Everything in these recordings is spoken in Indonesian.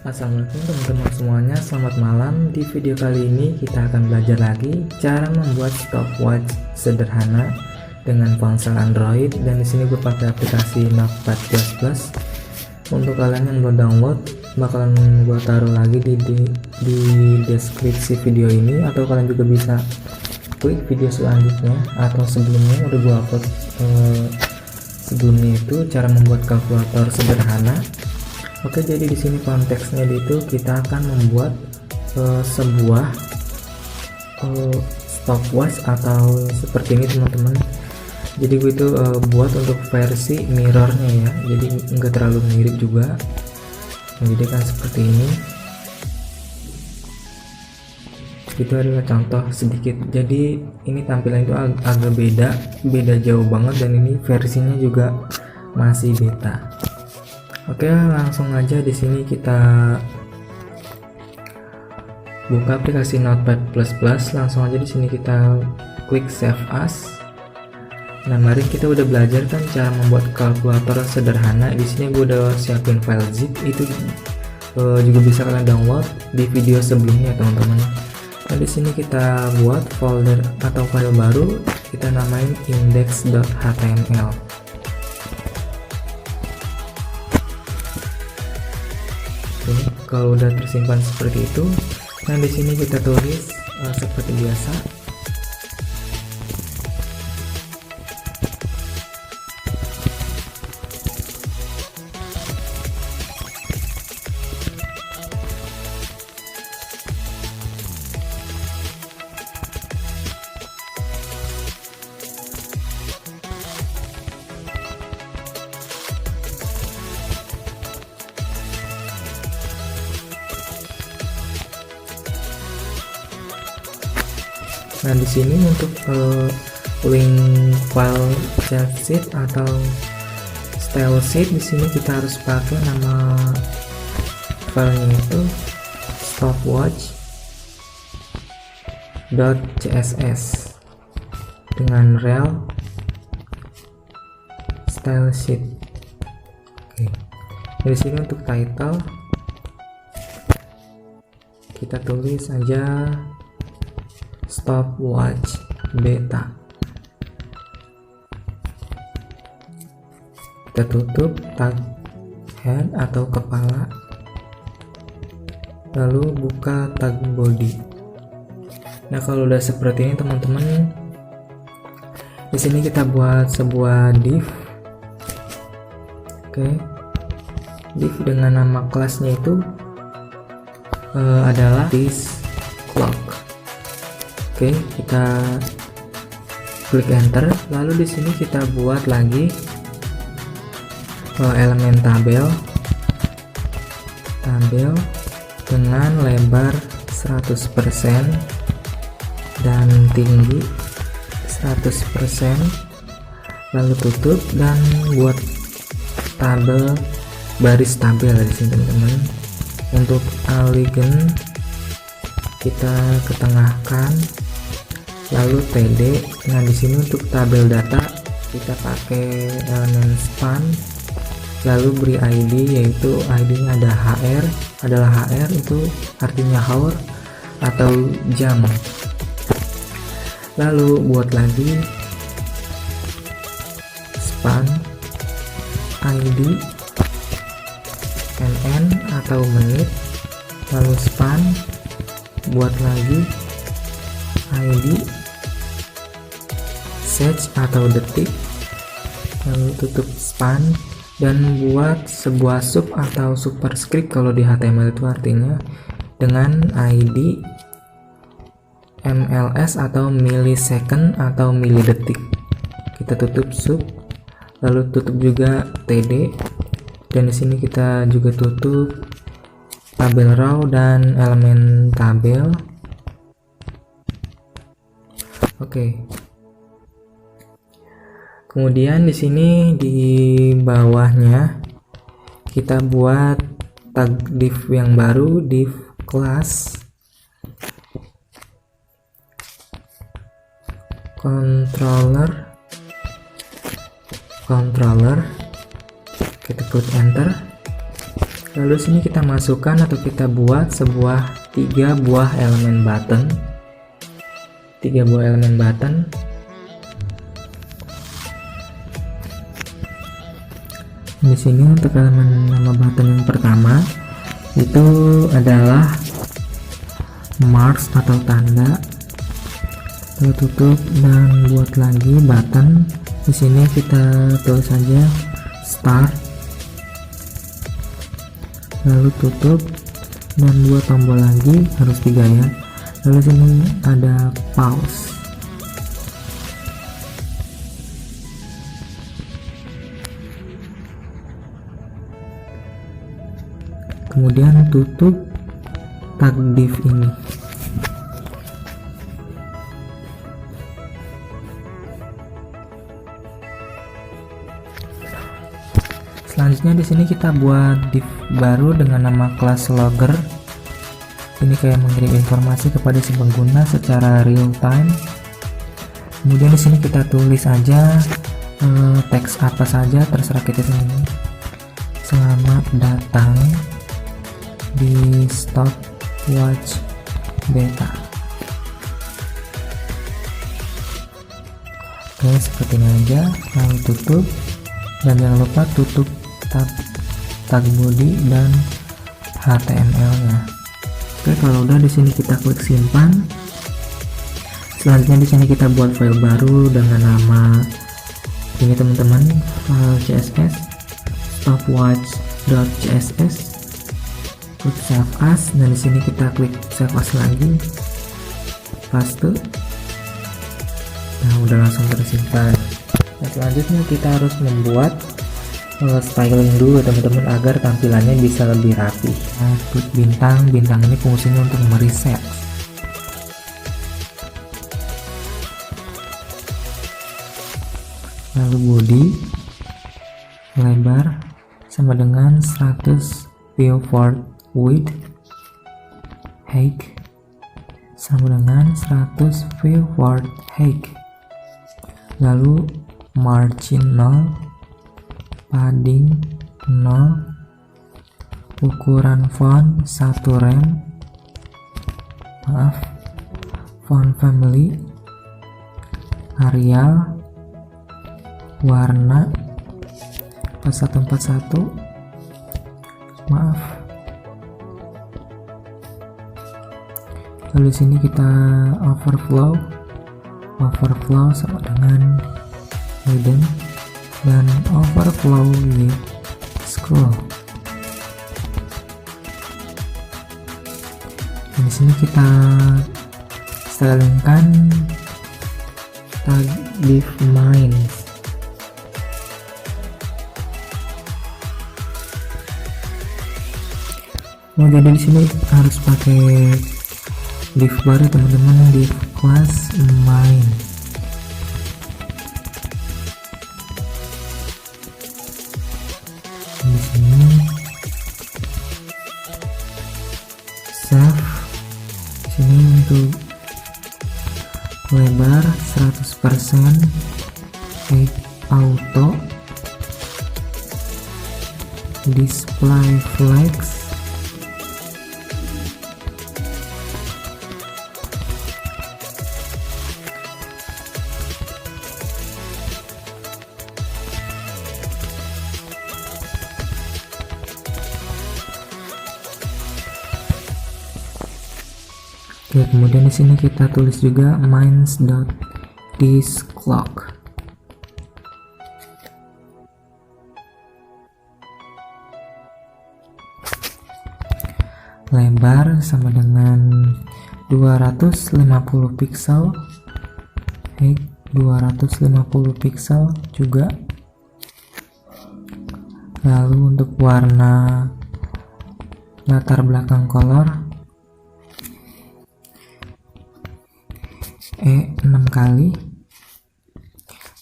Assalamualaikum teman-teman semuanya, selamat malam. Di video kali ini kita akan belajar lagi cara membuat stopwatch sederhana dengan ponsel Android, dan di sini gue pakai aplikasi Notepad++. Untuk kalian yang belum download, bakalan gue taruh lagi di deskripsi video ini, atau kalian juga bisa klik video selanjutnya atau sebelumnya udah gue upload sebelumnya itu cara membuat kalkulator sederhana. Oke, jadi di sini konteksnya itu kita akan membuat sebuah stopwatch atau seperti ini teman-teman. Jadi gue itu buat untuk versi mirrornya ya, jadi enggak terlalu mirip juga. Nah, jadi kan seperti ini. Itu adalah contoh sedikit. Jadi ini tampilan itu agak beda jauh banget, dan ini versinya juga masih beta. Oke, langsung aja di sini kita buka aplikasi Notepad++. Langsung aja di sini kita klik Save As. Nah, mari kita udah belajar kan cara membuat kalkulator sederhana. Di sini gue udah siapin file zip, itu juga bisa kalian download di video sebelumnya teman-teman. Nah, di sini kita buat folder atau file baru, kita namain index.html. Kalau udah tersimpan seperti itu, nah di sini kita tulis seperti biasa. Nah, di sini untuk link file chat sheet atau style sheet, di sini kita harus pakai nama filenya itu stopwatch.css dengan rel style sheet. Oke. Di sini untuk title kita tulis aja stopwatch beta. Kita tutup tag head atau kepala, lalu buka tag body. Nah, kalau udah seperti ini teman-teman, di sini kita buat sebuah div. Oke, div dengan nama kelasnya itu adalah this clock. Oke, kita klik enter, lalu di sini kita buat lagi elemen tabel dengan lebar 100% dan tinggi 100%, lalu tutup dan buat tabel baris tabel di sini teman-teman. Untuk alignment kita ketengahkan, lalu TD. Nah, di sini untuk tabel data kita pakai elemen span, lalu beri ID, yaitu ID-nya adalah HR, itu artinya hour atau jam. Lalu buat lagi span ID NN atau menit, lalu span buat lagi ID sec atau detik, lalu tutup span dan buat sebuah sub atau superscript kalau di HTML itu artinya dengan ID MLS atau millisecond atau milidetik. Kita tutup sub, lalu tutup juga TD, dan di sini kita juga tutup tabel raw dan elemen tabel. Oke. Kemudian di sini di bawahnya kita buat tag div yang baru, div class controller. Kita klik enter, Lalu sini kita masukkan atau kita buat sebuah 3 buah elemen button. 3 buah elemen button. Di sini untuk elemen nama button yang pertama itu adalah marks atau tanda. Lalu tutup dan buat lagi button. Di sini kita tulis saja start. Lalu tutup dan buat tombol lagi, harus 3 ya. Lalu sini ada pause. Kemudian tutup tag div ini. Selanjutnya di sini kita buat div baru dengan nama kelas logger. Ini kayak mengirim informasi kepada si pengguna secara real time. Kemudian di sini kita tulis aja teks apa saja, terserah kita sini. Selamat datang di stopwatch beta. Oke, seperti ini aja. Lalu tutup dan jangan lupa tutup tag body dan HTML nya. Oke, kalau udah di sini kita klik simpan. Selanjutnya di sini kita buat file baru dengan nama ini teman-teman, file CSS stopwatch.css. Klik save as dan di sini kita klik save as lagi, paste. Nah, udah langsung tersimpan. Nah, selanjutnya kita harus membuat styling dulu teman-teman agar tampilannya bisa lebih rapi. Nah, klik bintang ini fungsinya untuk mereset. Lalu body lebar sama dengan 100 pivot width, height sama dengan 100 pivot height. Lalu margin 0, padding 0, ukuran font 1 rem, font family, Arial, warna 4141, lalu sini kita overflow sama dengan hidden dan overflow with scroll. Di sini kita stylingkan tag div main. Nah, jadi di sini harus pakai div baru teman-teman, div class main. Di sini save, sini untuk lebar 100%, height auto, display flex, Oke, kemudian di sini kita tulis juga mines.thisClock. Lebar sama dengan 250 pixel, height 250 pixel juga. Lalu untuk warna latar belakang color 6 kali.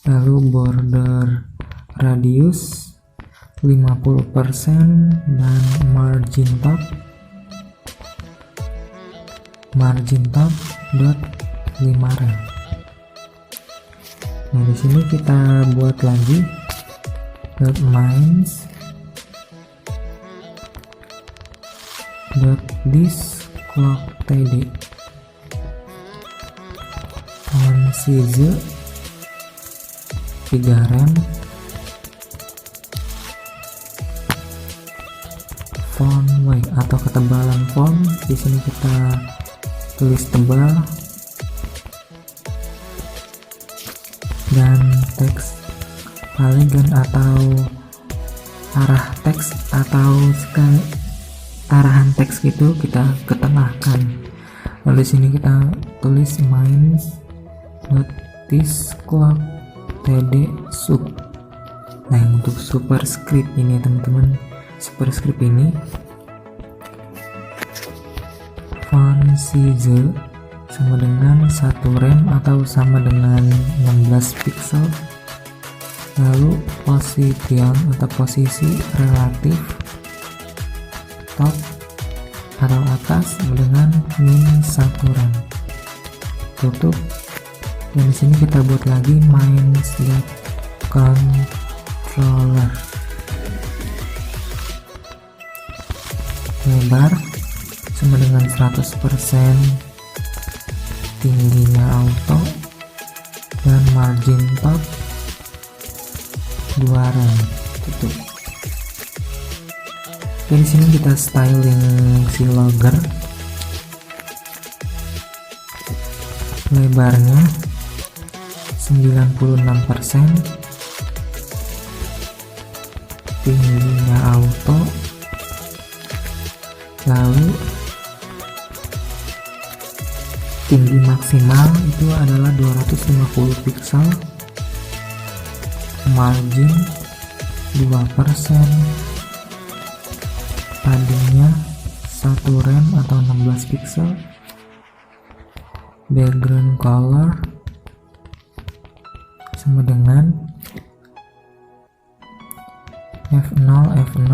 Lalu border radius 50% dan margin top dot 5 rem. Nah, di sini kita buat lagi dot mines this clock td on size 3 rem font weight atau ketebalan font. Di sini kita tulis tebal, dan teks polygon atau arah teks atau arahan teks itu kita ketengahkan. Lalu di sini kita tulis main.this clock td sub. Nah, untuk superscript ini teman-teman, superscript ini font size sama dengan 1 rem atau sama dengan 16 pixel. Lalu position atau posisi relatif top atau atas dengan min 1 rem. Tutup, dan di sini kita buat lagi main.controller. Lebar sama dengan 100%, tingginya auto, dan margin top 2 rem. Tutup. Oke, di sini kita styling si logger. Lebarnya 96%, tingginya auto, lalu tinggi maksimal itu adalah 250 pixel, margin 2%, paddingnya 1 rem atau 16 pixel, background color sama dengan F0,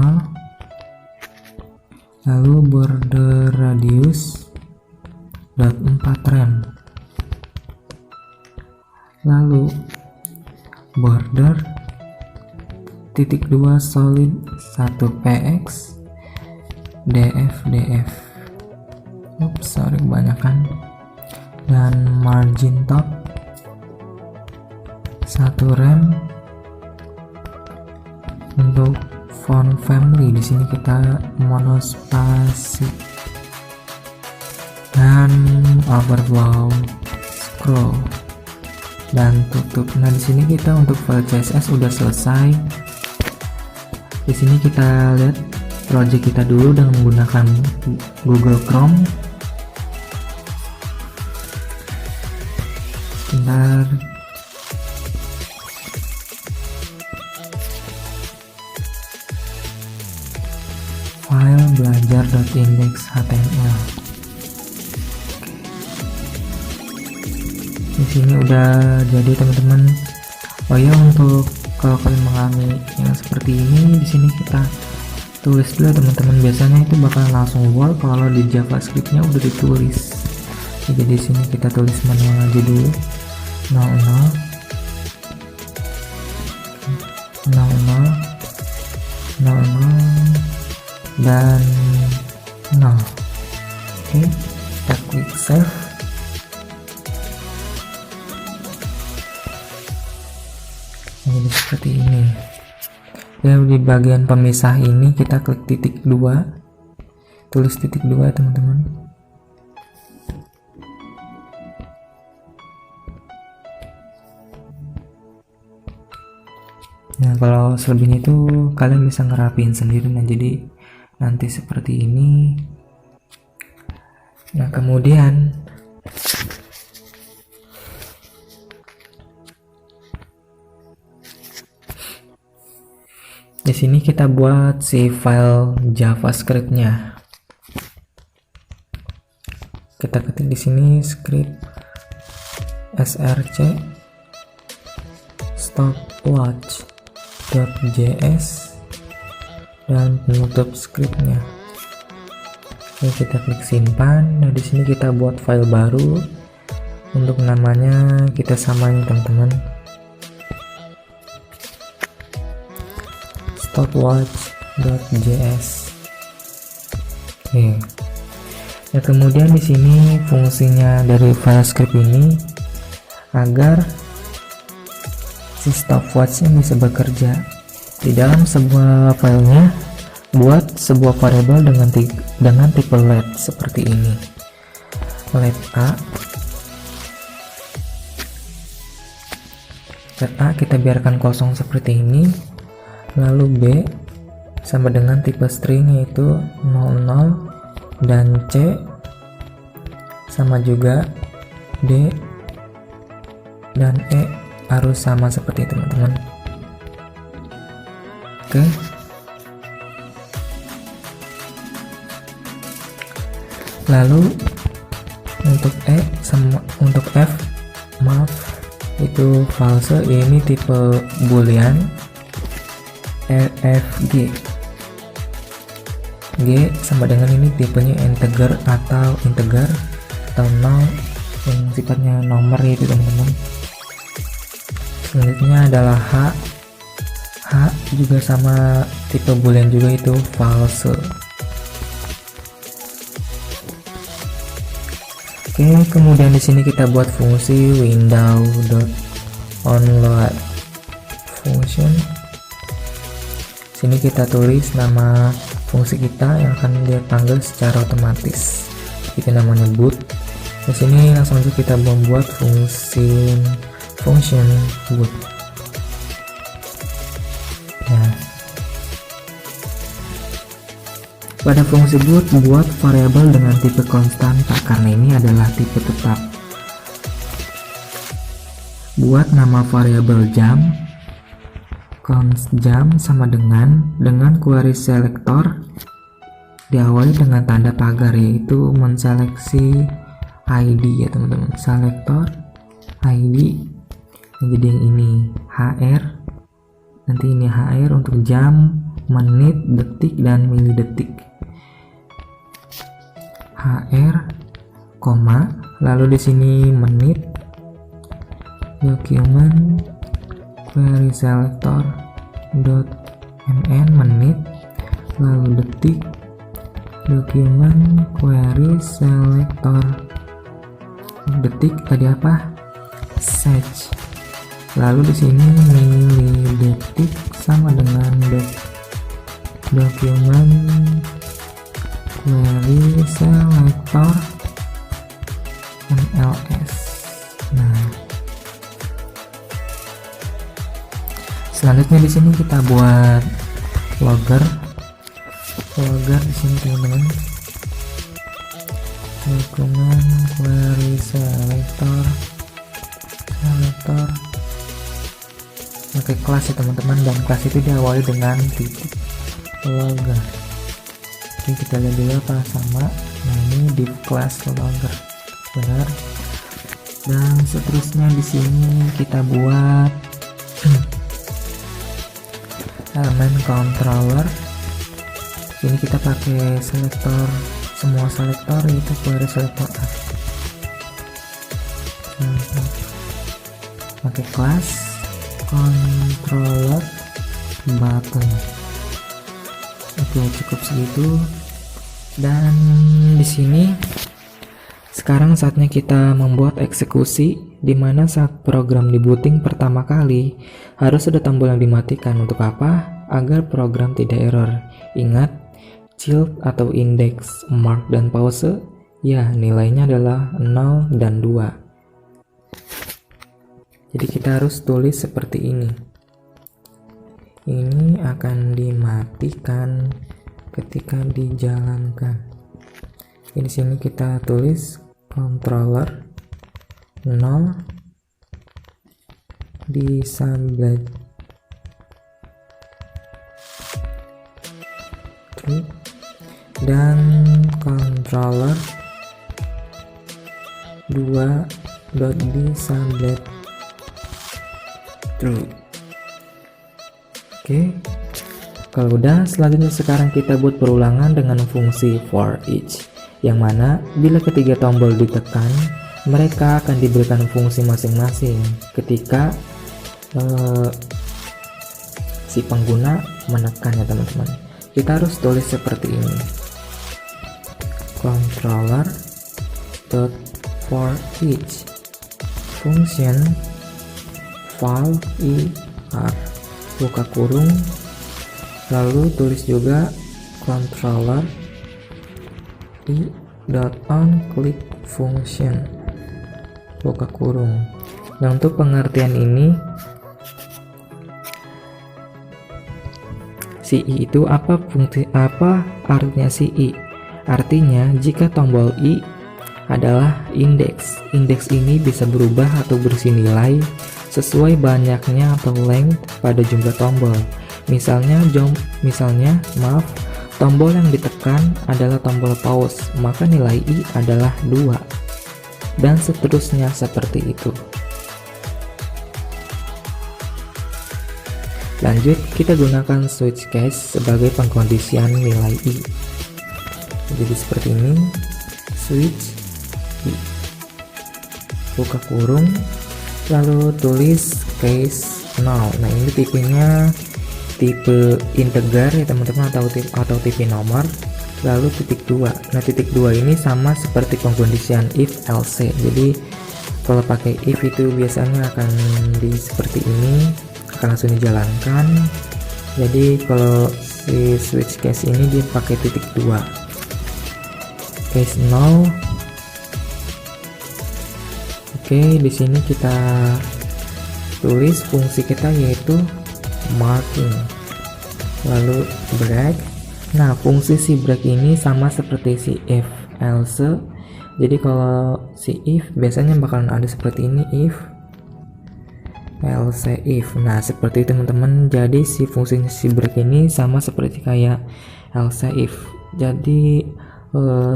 lalu border radius 4 rem, lalu border titik 2 solid 1 px df. Sorry kebanyakan. Dan margin top 1 rem. Untuk font family di sini kita monospasi dan overflow scroll dan tutup. Nah, di sini kita untuk file CSS udah selesai. Di sini kita lihat project kita dulu dengan menggunakan Google Chrome. Sebentar. File belajar.index.html. Di sini udah jadi teman-teman. Oh ya, untuk kalau kalian mengalami yang seperti ini, di sini kita tulis dulu teman-teman. Biasanya itu bakal langsung wall kalau di JavaScript-nya udah ditulis. Jadi di sini kita tulis manual aja dulu. 00 dan 0. Oke, kita klik save. Jadi seperti ini. Ya, di bagian pemisah ini kita klik titik 2, tulis titik 2 teman-teman. Nah, kalau selebihnya itu kalian bisa ngerapiin sendiri. Nah, jadi nanti seperti ini. Nah, kemudian di sini kita buat si file JavaScript-nya. Kita ketik di sini script src stopwatch.js dan penutup scriptnya. Oke, kita klik simpan. Nah, di sini kita buat file baru. Untuk namanya kita samain teman-teman, stopwatch.js. Oke, Ya, kemudian di sini fungsinya dari file script ini agar si stopwatch-nya bisa bekerja. Di dalam sebuah filenya, buat sebuah variabel dengan tipe let seperti ini. Let A kita biarkan kosong seperti ini, lalu B sama dengan tipe string yaitu 00, dan C sama juga, D dan E harus sama seperti itu teman-teman. Oke, lalu untuk untuk F, maaf, itu false, ini tipe boolean. RFG, G sama dengan ini tipenya integer atau nol yang sifatnya nomor itu teman-teman. Selanjutnya adalah H juga sama tipe boolean juga, itu false. Oke, kemudian di sini kita buat fungsi window.onload function. Sini kita tulis nama fungsi kita yang akan dia panggil secara otomatis. Itu namanya boot. Di sini langsung aja kita membuat function boot. Nah, pada fungsi boot buat variabel dengan tipe konstanta karena ini adalah tipe tetap. Buat nama variabel jam, const jam sama dengan query selector diawali dengan tanda pagar, yaitu menseleksi ID ya teman-teman. Selector ID jadi yang ini HR, nanti ini HR untuk jam, menit, detik, dan milidetik. HR, lalu di sini menit, document query selector .mn menit, lalu detik, document query selector detik, tadi apa, search, lalu di sini milidetik sama dengan document query selector mls. Nah, selanjutnya di sini kita buat logger di sini teman-teman. Dokumen query selector pakai kelas ya teman-teman, dan kelas itu diawali dengan titik logger. Oke, kita lihat dulu apa sama. Nah, ini div class logger, benar. Dan seterusnya di sini kita buat elemen controller. Ini kita pakai selektor, semua selektor, yaitu query selector A. Pakai kelas controller button. Oke, cukup segitu. Dan di sini sekarang saatnya kita membuat eksekusi, di mana saat program di booting pertama kali harus ada tombol yang dimatikan. Untuk apa? Agar program tidak error. Ingat, child atau index, mark, dan pause ya nilainya adalah 0 dan 2. Jadi kita harus tulis seperti ini. Ini akan dimatikan ketika dijalankan. Di sini kita tulis controller 0 disabled true, dan controller 2.disabled true. Oke, kalau udah, selanjutnya sekarang kita buat perulangan dengan fungsi for each, yang mana bila ketiga tombol ditekan, mereka akan diberikan fungsi masing-masing ketika si pengguna menekan ya teman-teman. Kita harus tulis seperti ini. controller dot for each function val ir buka kurung, lalu tulis juga controller i dot on click function buka kurung. Nah, untuk pengertian ini, si i itu apa artinya si i? Artinya jika tombol i adalah indeks. Indeks ini bisa berubah atau berisi nilai sesuai banyaknya atau length pada jumlah tombol. Misalnya tombol yang ditekan adalah tombol pause, maka nilai i adalah 2. Dan seterusnya seperti itu. Lanjut, kita gunakan switch case sebagai pengkondisian nilai i. Jadi seperti ini, switch i, buka kurung, lalu tulis case 0. Nah, ini tipenya tipe integer ya teman-teman, atau tipe nomor, lalu titik 2. Nah, titik 2 ini sama seperti pengkondisian if else. Jadi kalau pakai if itu biasanya akan seperti ini, akan langsung dijalankan. Jadi kalau si switch case ini dia pakai titik 2, case 0. Oke, di sini kita tulis fungsi kita yaitu marking, lalu break. Nah, fungsi si break ini sama seperti si if else. Jadi kalau si if biasanya bakalan ada seperti ini, if else if. Nah, seperti itu teman-teman. Jadi si fungsinya si break ini sama seperti kayak else if. Jadi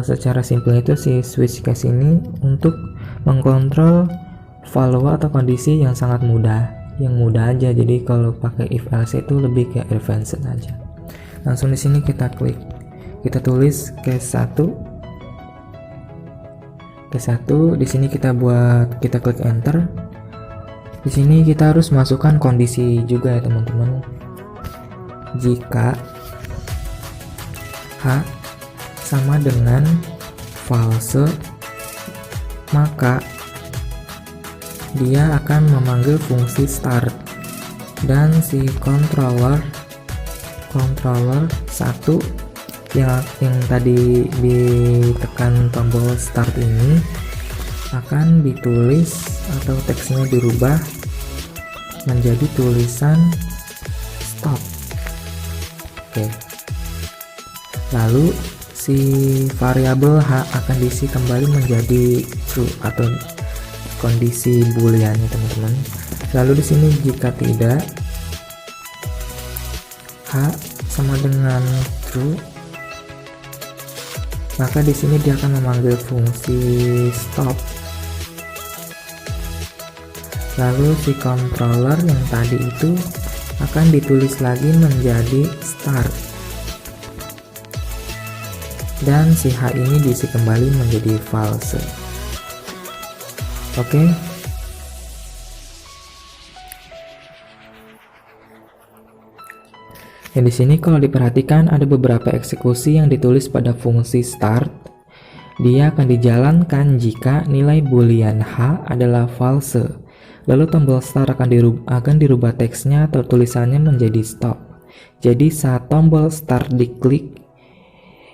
secara simpel itu si switch case ini untuk mengkontrol value atau kondisi yang sangat mudah, yang mudah aja. Jadi kalau pakai if else itu lebih ke advanced aja. Langsung di sini kita klik, kita tulis case 1. Case 1 di sini kita klik enter. Di sini kita harus masukkan kondisi juga ya teman-teman. Jika H sama dengan false, maka dia akan memanggil fungsi start, dan si controller 1 yang tadi ditekan tombol start ini akan ditulis atau teksnya dirubah menjadi tulisan stop. Oke. Lalu si variabel H akan diisi kembali menjadi true atau kondisi boolean ya teman-teman. Lalu di sini jika tidak, H sama dengan true, maka di sini dia akan memanggil fungsi stop. Lalu si controller yang tadi itu akan ditulis lagi menjadi start, dan si H ini diisi kembali menjadi false. Oke. Dan di sini kalau diperhatikan ada beberapa eksekusi yang ditulis pada fungsi start. Dia akan dijalankan jika nilai boolean H adalah false. Lalu tombol start akan dirubah teksnya atau tulisannya menjadi stop. Jadi saat tombol start diklik,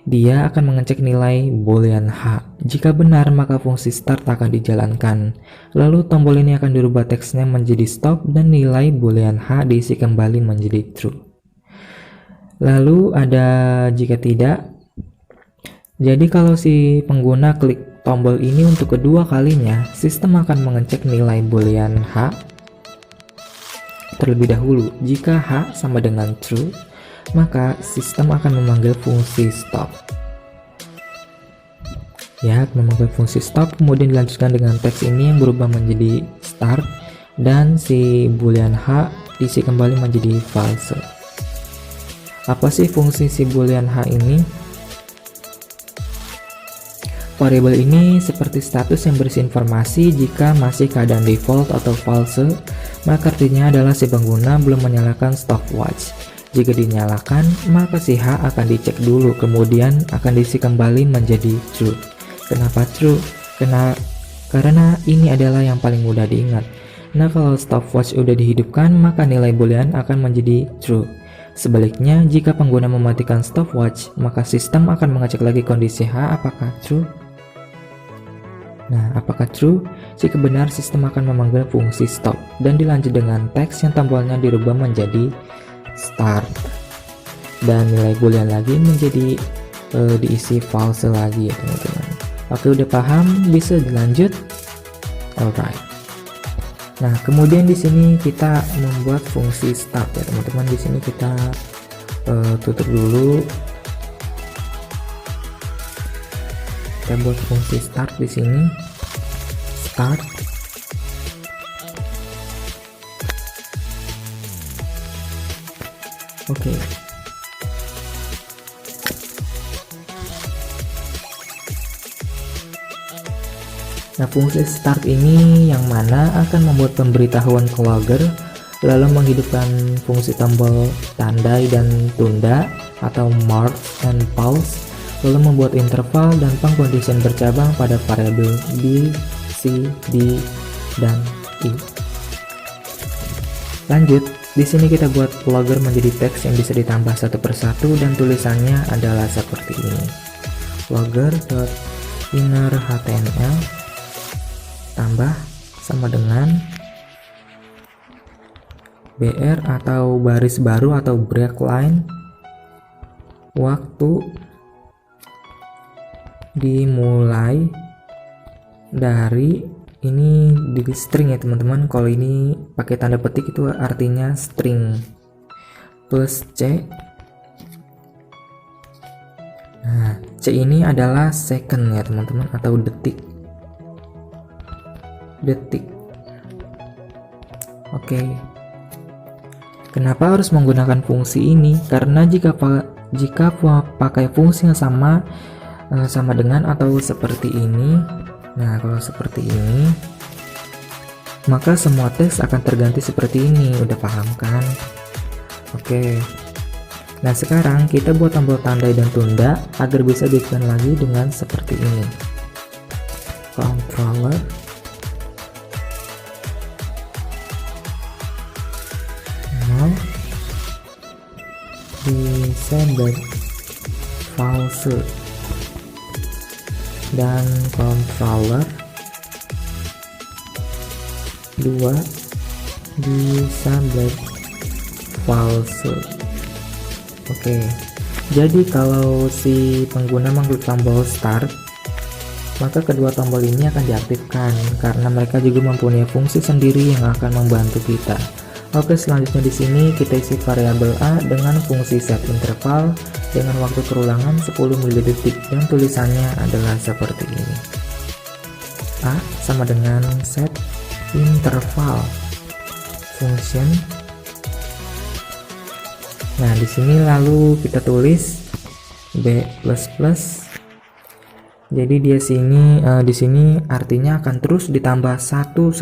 dia akan mengecek nilai boolean H. Jika benar, maka fungsi start akan dijalankan. Lalu tombol ini akan dirubah teksnya menjadi stop dan nilai boolean H diisi kembali menjadi true. Lalu ada jika tidak. Jadi kalau si pengguna klik tombol ini untuk kedua kalinya, sistem akan mengecek nilai boolean H terlebih dahulu. Jika H sama dengan true, maka sistem akan memanggil fungsi stop. Ya, memanggil fungsi stop, kemudian dilanjutkan dengan teks ini yang berubah menjadi start, dan si boolean H diisi kembali menjadi false. Apa sih fungsi si boolean H ini? Variabel ini seperti status yang berisi informasi. Jika masih keadaan default atau false, maka artinya adalah si pengguna belum menyalakan stopwatch. Jika dinyalakan, maka si H akan dicek dulu, kemudian akan diisi kembali menjadi true. Kenapa true? Karena ini adalah yang paling mudah diingat. Nah, kalau stopwatch udah dihidupkan, maka nilai boolean akan menjadi true. Sebaliknya, jika pengguna mematikan stopwatch, maka sistem akan mengecek lagi kondisi H apakah true. Nah, apakah true? Jika benar, sistem akan memanggil fungsi stop dan dilanjut dengan teks yang tombolnya dirubah menjadi start, dan nilai boolean lagi menjadi diisi false lagi ya teman-teman. Oke, udah paham? Bisa dilanjut? Alright. Nah, kemudian di sini kita membuat fungsi start ya teman-teman. Di sini kita tutup dulu. Kita buat fungsi start di sini. Start. Oke. Nah, fungsi start ini yang mana akan membuat pemberitahuan ke logger, lalu menghidupkan fungsi tombol tandai dan tunda atau mark and pause, lalu membuat interval dan pengkondisian bercabang pada variabel B, C, D, dan I. Lanjut, di sini kita buat logger menjadi teks yang bisa ditambah satu persatu dan tulisannya adalah seperti ini. Logger.innerhtml tambah sama dengan BR atau baris baru atau break line, waktu dimulai dari ini di string ya teman-teman. Kalau ini pakai tanda petik itu artinya string, plus C. Nah, C ini adalah second ya teman-teman, atau detik. Oke. Kenapa harus menggunakan fungsi ini? Karena jika pakai fungsi yang sama dengan atau seperti ini. Nah, kalau seperti ini, maka semua teks akan terganti seperti ini. Udah paham kan? Oke. Nah, sekarang kita buat tombol tandai dan tunda agar bisa diiklan lagi dengan seperti ini. Controller disable false dan controller 2 disable false. Oke, jadi kalau si pengguna mengklik tombol start, maka kedua tombol ini akan diaktifkan karena mereka juga mempunyai fungsi sendiri yang akan membantu kita. Oke, selanjutnya di sini kita isi variabel A dengan fungsi set interval dengan waktu kerulangan 10 mili-detik dan tulisannya adalah seperti ini. A sama dengan set interval function. Nah, di sini lalu kita tulis B++. Jadi di sini artinya akan terus ditambah satu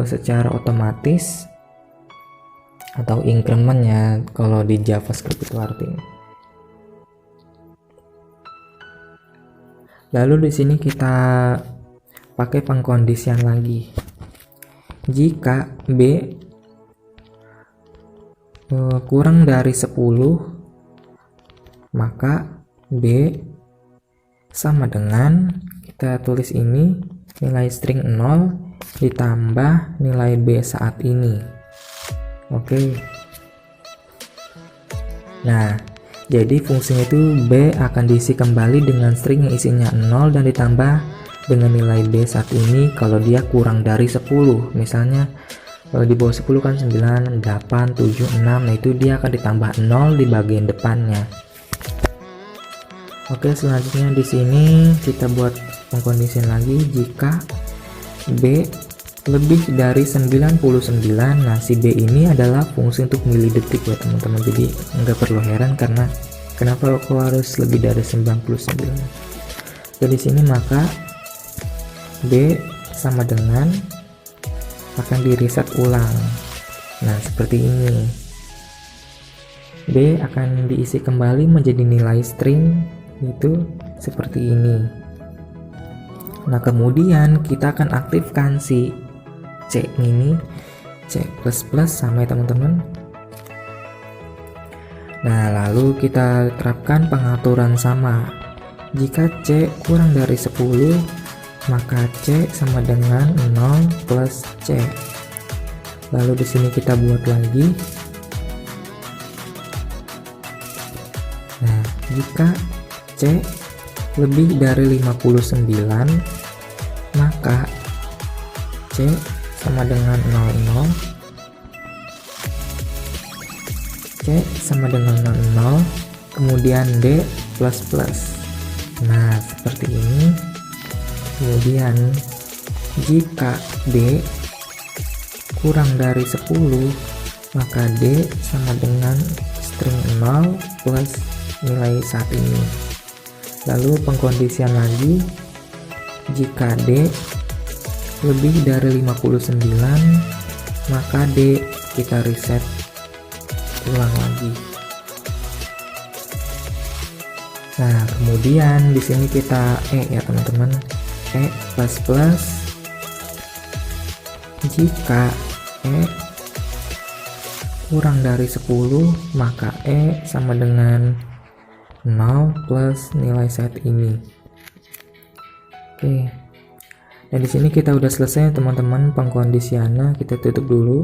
secara otomatis atau increment ya kalau di JavaScript itu artinya. Lalu di sini kita pakai pengkondisian lagi. Jika B kurang dari 10, maka B sama dengan, kita tulis ini, nilai string 0 ditambah nilai B saat ini. Oke. Nah, jadi fungsinya itu B akan diisi kembali dengan string yang isinya 0 dan ditambah dengan nilai B saat ini kalau dia kurang dari 10. Misalnya di bawah 10 kan 9, 8, 7, 6. Nah, itu dia akan ditambah 0 di bagian depannya. Oke, selanjutnya di sini kita buat pengkondisian lagi. Jika B lebih dari 99, nah si B ini adalah fungsi untuk milidetik ya teman-teman, jadi nggak perlu heran karena kenapa kok harus lebih dari 99. Jadi sini maka B sama dengan akan di reset ulang. Nah, seperti ini. B akan diisi kembali menjadi nilai string, itu seperti ini. Nah, kemudian kita akan aktifkan si C ini, C++ sama ya teman-teman. Nah, lalu kita terapkan pengaturan sama. Jika C kurang dari 10, maka C sama dengan 0 plus C. Lalu di sini kita buat lagi. Nah, jika C lebih dari 59, maka C sama dengan 00, C sama dengan 00, kemudian D++. Nah, seperti ini. Kemudian jika D kurang dari 10, maka D sama dengan string 0 plus nilai saat ini. Lalu pengkondisian lagi, jika D lebih dari 59, maka D kita reset ulang lagi. Nah, kemudian di sini kita ya teman-teman, jika kurang dari 10, maka sama dengan 0 plus nilai set ini. Oke. Dan di sini kita udah selesai teman-teman pengkondisiannya. Kita tutup dulu.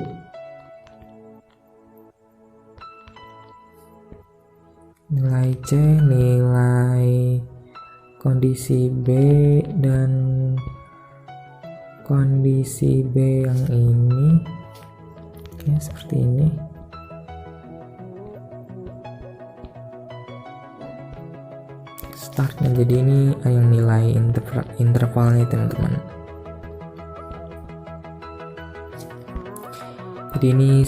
Nilai C, nilai kondisi B, dan kondisi B yang ini. Oke, seperti ini. Startnya jadi ini yang nilai intervalnya teman-teman. Jadi ini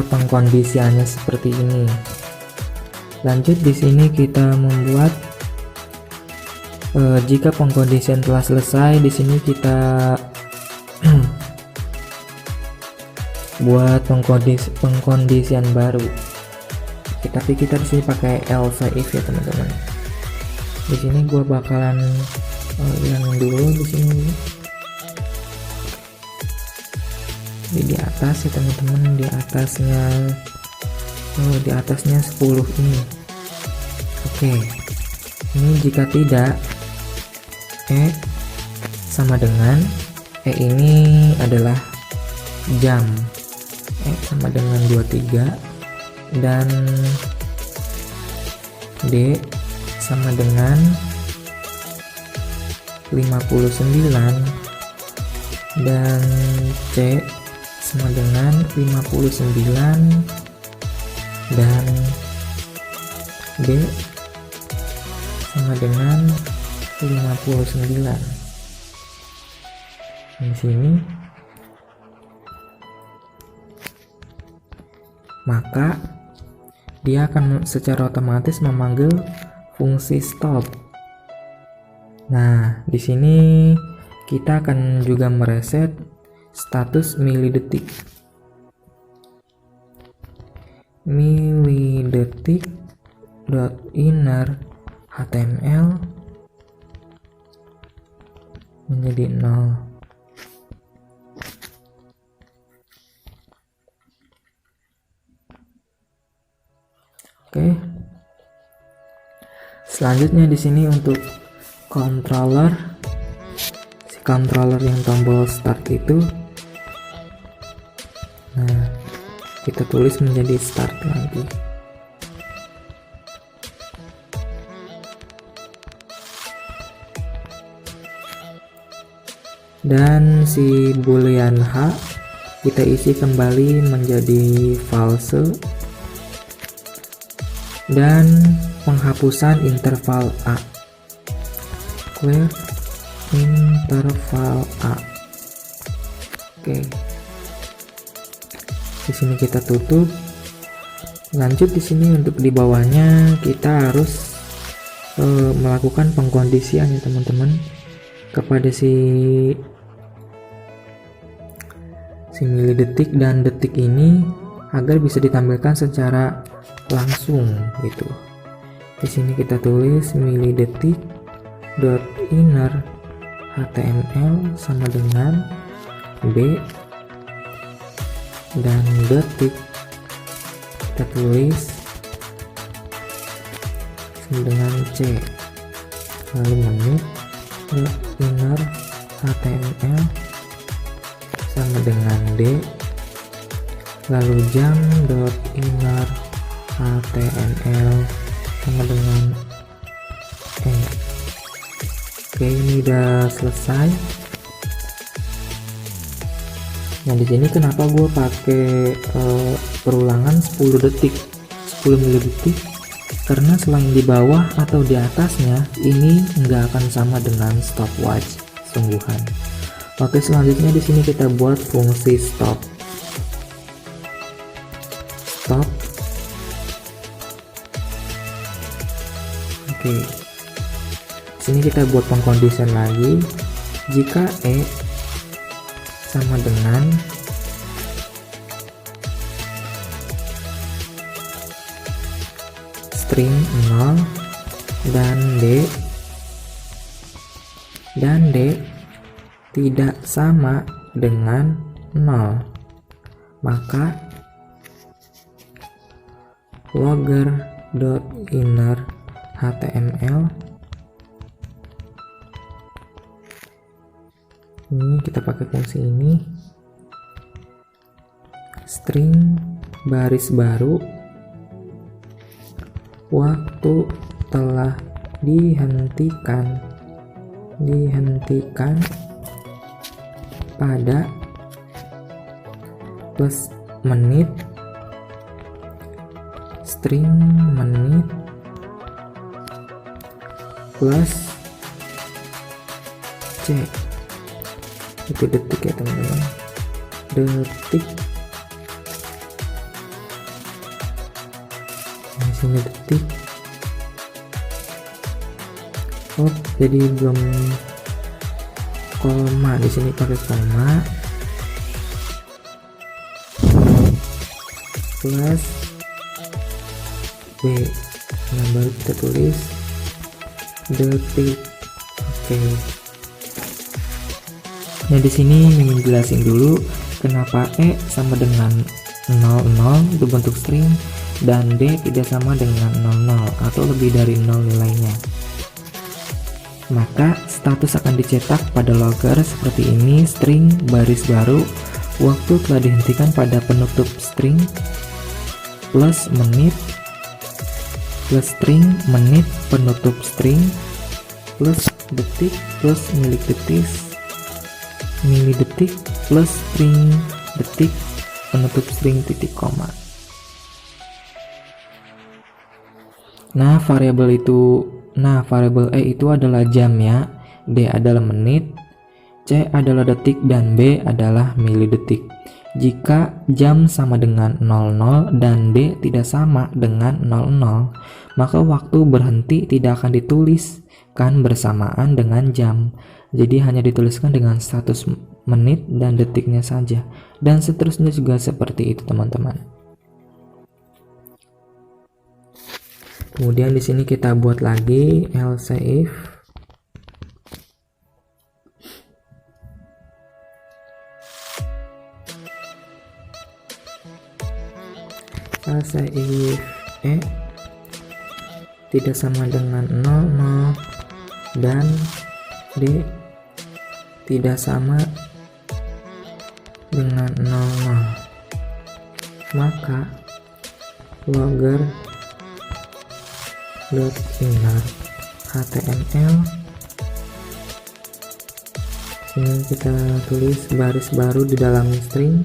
pengkondisiannya seperti ini. Lanjut di sini kita membuat jika pengkondisian telah selesai, di sini kita buat pengkondisian baru. Tapi kita di sini pakai else if ya teman-teman. Di sini gua bakalan yang dulu di sini. Di atas ya teman-teman, di atasnya 10 ini. Oke, ini jika tidak, sama dengan ini adalah jam, sama dengan 23, dan D sama dengan 59, dan C sama dengan 59, dan D sama dengan 59. Di sini, maka dia akan secara otomatis memanggil fungsi stop. Nah, di sini kita akan juga mereset status milidetik. milidetik.inner HTML menjadi 0. Oke. Selanjutnya di sini untuk controller, si controller yang tombol start itu, nah kita tulis menjadi start lagi. Dan si boolean H kita isi kembali menjadi false, dan penghapusan interval A, clear interval A. Oke, di sini kita tutup. Lanjut di sini untuk di bawahnya kita harus melakukan pengkondisian ya teman-teman kepada si milidetik dan detik ini agar bisa ditampilkan secara langsung gitu. Di sini kita tulis milidetik dot inner html sama dengan B, dan detik kita tulis sama dengan C, lalu menit dot inner html sama dengan D, lalu jam dot inner html sama dengan E. Oke, ini udah selesai. Nah, di sini kenapa gue pakai perulangan 10 detik, 10 milidetik? Karena selain di bawah atau di atasnya, ini nggak akan sama dengan stopwatch sungguhan. Oke, selanjutnya di sini kita buat fungsi stop. Oke, sini kita buat pengcondition lagi. Jika E sama dengan string 0 dan D tidak sama dengan 0, maka logger.inner html ini kita pakai fungsi ini, string baris baru waktu telah dihentikan pada plus menit, string menit plus C, itu detik ya teman-teman, detik. Di sini detik. Oh, jadi belum koma, di sini pakai koma plus B. Nah, baru kita tulis detik. Oke. Nah, di sini Mimin jelasin dulu kenapa E sama dengan 00 itu bentuk string dan D tidak sama dengan 00 atau lebih dari 0 nilainya. Maka status akan dicetak pada logger seperti ini, string baris baru waktu telah dihentikan pada penutup string plus menit plus string menit penutup string plus detik plus milidetik plus string detik penutup string titik koma. Nah, variabel E itu adalah jam ya, D adalah menit, C adalah detik, dan B adalah milidetik. Jika jam sama dengan 00 dan D tidak sama dengan 00, maka waktu berhenti tidak akan dituliskan bersamaan dengan jam. Jadi hanya dituliskan dengan status menit dan detiknya saja. Dan seterusnya juga seperti itu, teman-teman. Kemudian di sini kita buat lagi else if E tidak sama dengan 00 dan D tidak sama dengan 00, maka logger.inner html ini kita tulis baris baru di dalam string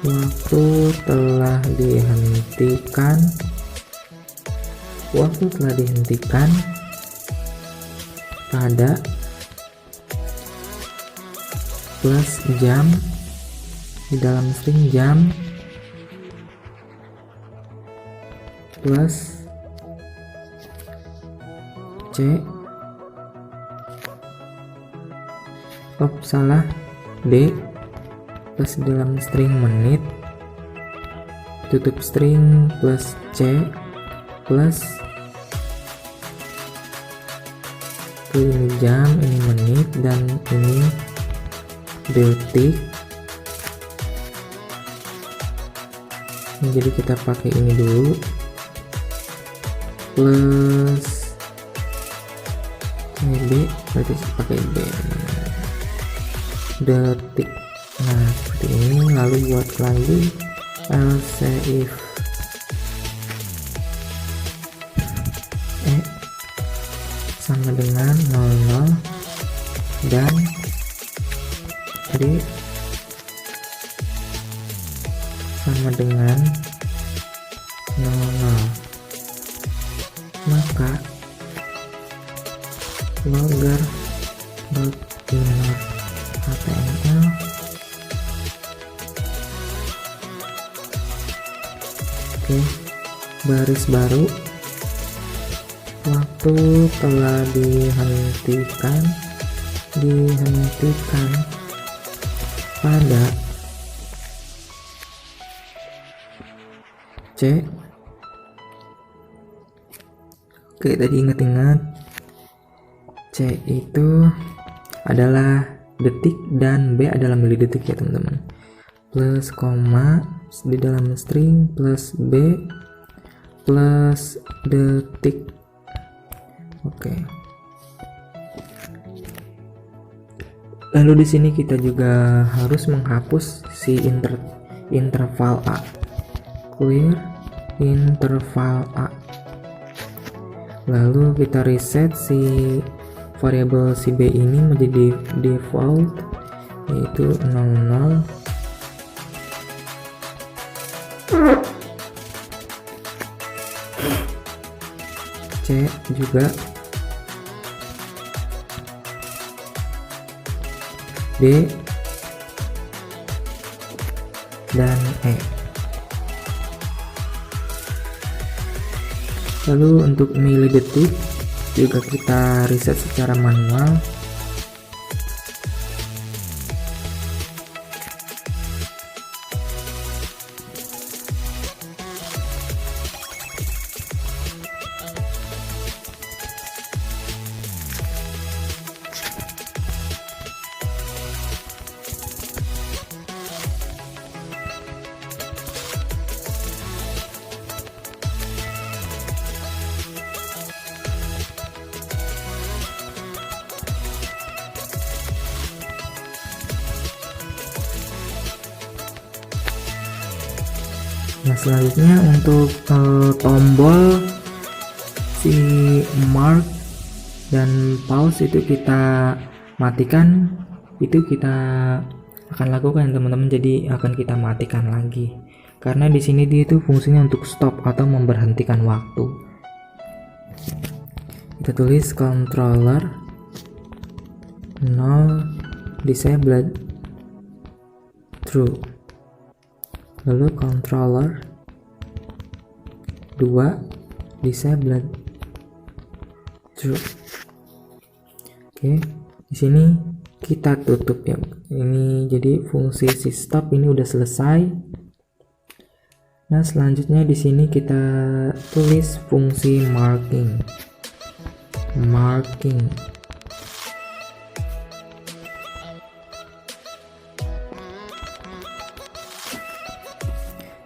waktu telah dihentikan pada plus jam di dalam string jam plus C, salah, D plus dalam string menit tutup string plus C plus ini jam, ini menit, dan ini detik. Jadi kita pakai ini dulu plus B, berarti pakai B detik. Nah seperti ini. Lalu buat lagi else if sama dengan 00 dan D sama dengan 00, maka logger inner html baris baru waktu telah dihentikan pada C. Oke, tadi ingat-ingat C itu adalah detik dan B adalah milidetik ya teman-teman, plus koma di dalam string plus B plus detik. Oke. Lalu di sini kita juga harus menghapus si interval A. Clear interval A. Lalu kita reset si variabel si B ini menjadi default, yaitu 00. C juga D dan E. Lalu untuk milidetik juga kita reset secara manual. Nah selanjutnya untuk tombol si mark dan pause itu kita matikan, itu kita akan lakukan teman-teman. Jadi akan kita matikan lagi karena di sini dia itu fungsinya untuk stop atau memberhentikan waktu. Kita tulis controller 0 disabled true, lalu controller 2 disabled true. Oke, di sini kita tutup ya. Ini jadi fungsi si stop ini udah selesai. Nah, selanjutnya di sini kita tulis fungsi marking.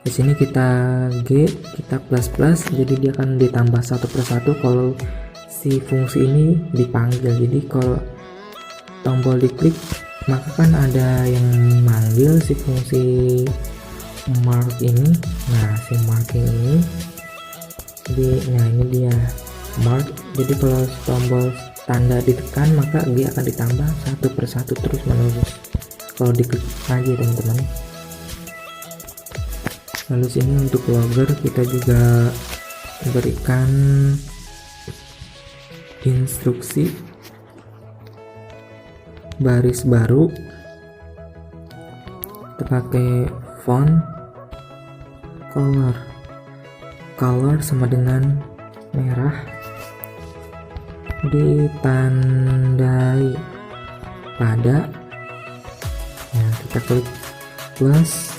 Di sini kita G, kita plus, jadi dia akan ditambah satu persatu kalau si fungsi ini dipanggil. Jadi kalau tombol diklik maka kan ada yang manggil si fungsi mark ini. Nah si marking ini nah ini dia mark. Jadi kalau tombol tanda ditekan maka dia akan ditambah satu persatu terus menerus kalau diklik aja teman-teman. Lalu sini untuk logger kita juga berikan instruksi baris baru, kita pakai font color sama dengan merah, ditandai pada. Nah kita klik plus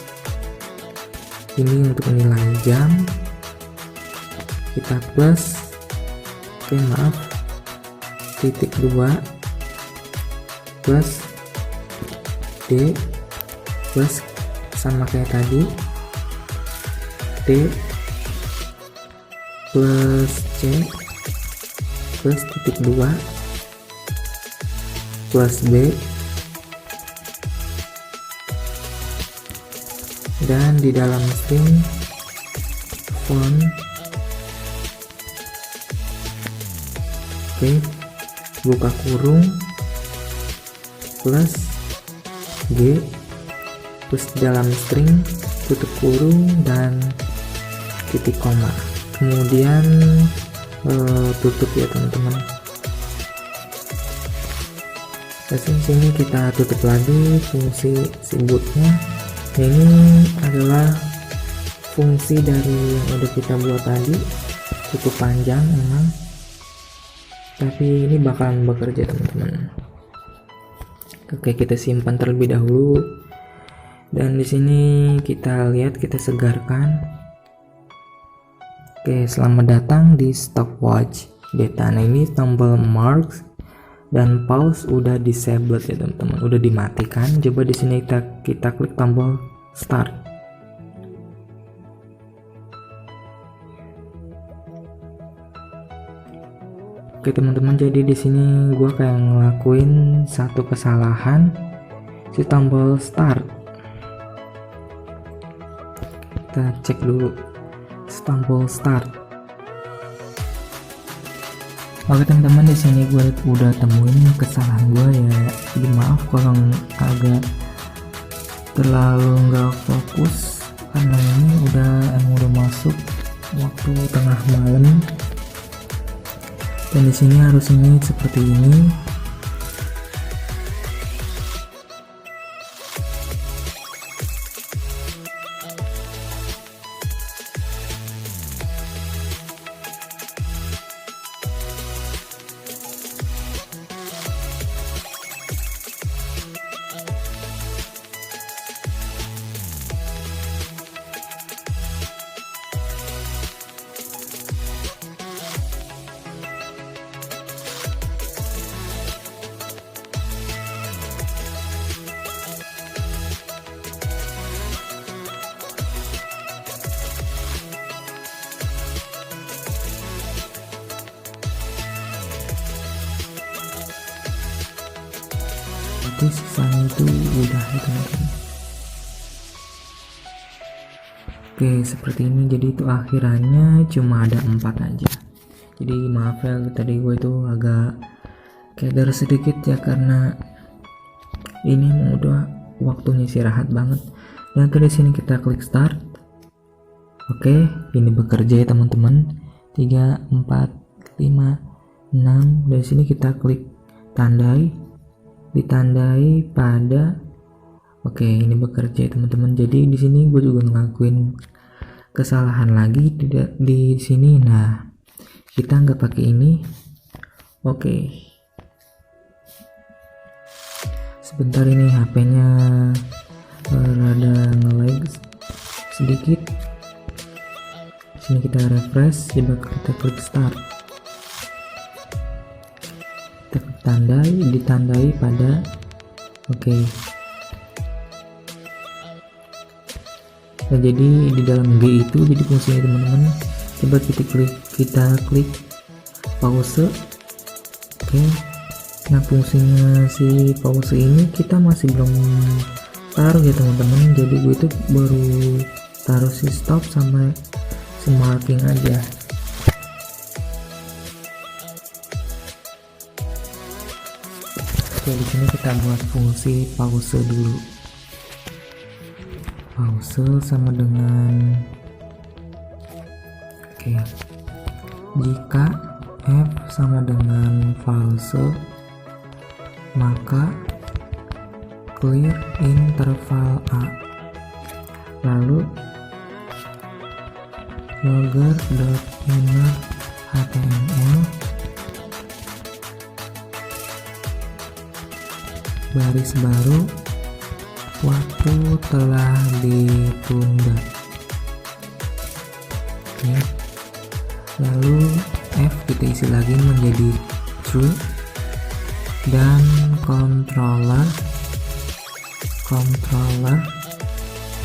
ini untuk nilai jam, kita plus, titik 2 plus D plus sama kayak tadi, D plus C plus titik 2 plus B, dan di dalam string font buka kurung plus G, terus di dalam string tutup kurung dan titik koma, kemudian tutup ya teman-teman. Terus sini kita tutup lagi fungsi sebutnya. Ini adalah fungsi dari yang udah kita buat tadi, cukup panjang memang, tapi ini bakalan bekerja teman-teman. Oke, kita simpan terlebih dahulu, dan di sini kita lihat, kita segarkan. Oke, selamat datang di stopwatch beta. Nah, ini tombol marks dan pause udah disabled ya teman-teman, udah dimatikan. Coba di sini kita klik tombol start. Oke teman-teman, jadi di sini gua kayak ngelakuin satu kesalahan, si tombol start. Kita cek dulu tombol start. Oke teman-teman, di sini gue udah temuin kesalahan gue ya. Jadi maaf kalau agak terlalu nggak fokus, karena ini udah masuk waktu tengah malam. Dan di sini harusnya seperti ini. Berarti sisanya itu udah ya teman-teman. Oke, seperti ini. Jadi itu akhirannya cuma ada 4 aja. Jadi maaf ya, tadi gue itu agak keder sedikit ya, karena ini udah waktunya istirahat banget. Dan dari sini kita klik start. Oke, ini bekerja ya teman-teman. 3, 4, 5, 6. Dari sini kita klik tandai, ditandai pada. Oke, ini bekerja ya teman-teman. Jadi di sini gue juga ngelakuin kesalahan lagi di sini. Nah, kita nggak pakai ini. Oke, sebentar, ini HP-nya rada nge-lag sedikit. Sini kita refresh, coba kita klik start. Kita klik tandai, ditandai pada. Oke. Nah, jadi di dalam G itu jadi fungsinya teman-teman. Coba kita klik pause. Oke. Nah, fungsinya si pause ini kita masih belum taruh ya teman-teman. Jadi gue itu baru taruh si stop sama si marking aja. Oke, di sini kita buat fungsi pause dulu. Pause sama dengan jika F sama dengan false, maka clear interval A, lalu logger.inner html baris baru waktu telah ditunda. ya. Lalu F kita isi lagi menjadi true, dan controller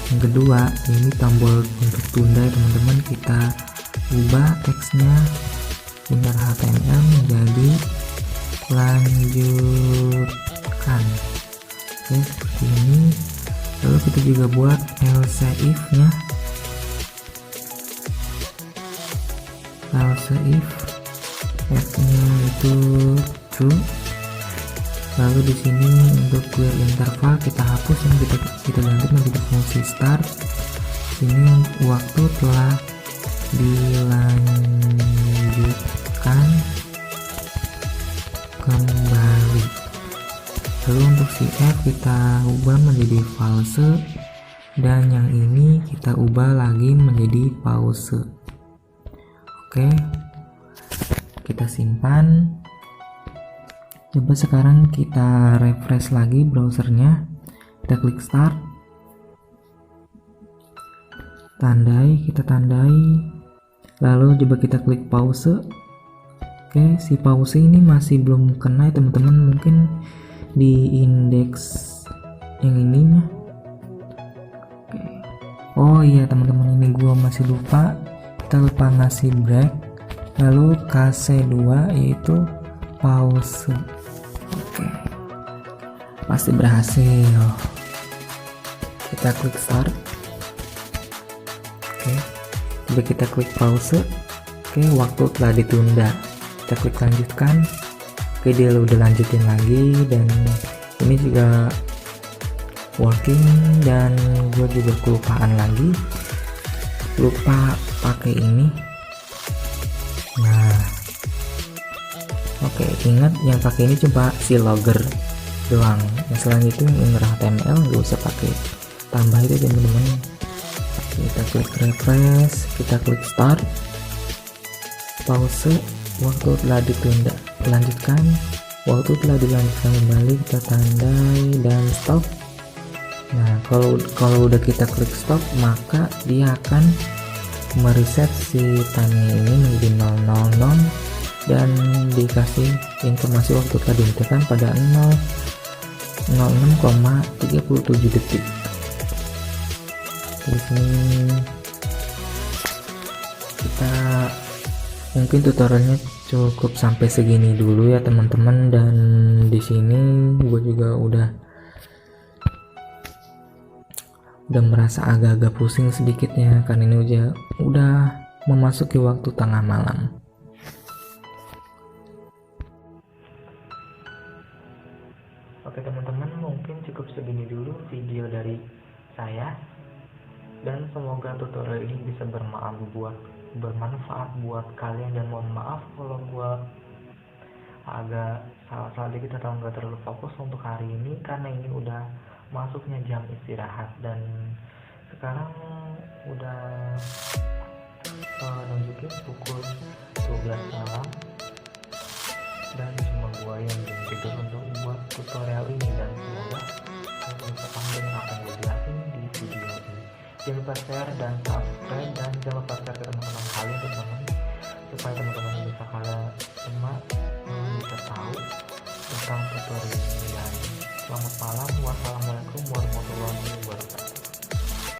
yang kedua ini tombol untuk tunda ya teman-teman, kita ubah teksnya inner HTML menjadi lanjutkan. Oke, seperti ini. Lalu kita juga buat else if nya, else if f nya itu true. Lalu di sini untuk clear interval kita hapus yang kita ganti menjadi fungsi start. Ini waktu telah dilanjutkan kembali. Lalu untuk si F kita ubah menjadi false, dan yang ini kita ubah lagi menjadi pause. Oke, kita simpan. Coba sekarang kita refresh lagi browsernya, kita klik start, kita tandai, lalu coba kita klik pause. Oke, si pause ini masih belum kena ya teman-teman, mungkin di indeks yang ininya. Oke. Oh iya teman-teman, ini gua masih lupa, kita lupa ngasih break, lalu KC2 yaitu pause. Oke, pasti berhasil. Kita klik start. Oke, coba kita klik pause. Oke, waktu telah ditunda. Kita klik lanjutkan. Oke, dia udah lanjutin lagi, dan ini juga working. Dan gue juga kelupaan lagi, lupa pakai ini. Nah, oke, ingat yang pakai ini coba si logger doang. Yang selanjutnya inner HTML nggak usah pakai tambah itu teman-teman. Kita klik refresh, kita klik start, pause, waktu telah ditunda, lanjutkan, waktu telah dilanjutkan kembali, kita tandai dan stop. Nah, kalau udah kita klik stop, maka dia akan mereset si time ini menjadi 000 dan dikasih informasi waktu telah dihentikan pada 06,37 detik. Di sini kita mungkin tutorialnya cukup sampai segini dulu ya teman-teman, dan di sini gue juga udah merasa agak-agak pusing sedikit ya, karena ini udah memasuki waktu tengah malam. Oke teman-teman, mungkin cukup segini dulu video dari saya, dan semoga tutorial ini bisa bermanfaat buat kalian, dan mohon maaf kalau gua agak salah dikit atau nggak terlalu fokus untuk hari ini, karena ini udah masuknya jam istirahat, dan sekarang udah nunjukin pukul 12 malam, dan cuma gua yang belum tidur untuk buat tutorial ini, dan semoga kalian bisa paham dengan apa yang gue jelasin di video ini. Jangan lupa share dan subscribe, dan jangan lupa share ke teman-teman kalian teman-teman, supaya teman-teman bisa kalian semua bisa tahu tentang tutorial ini. Dan selamat malam, wassalamualaikum warahmatullahi wabarakatuh.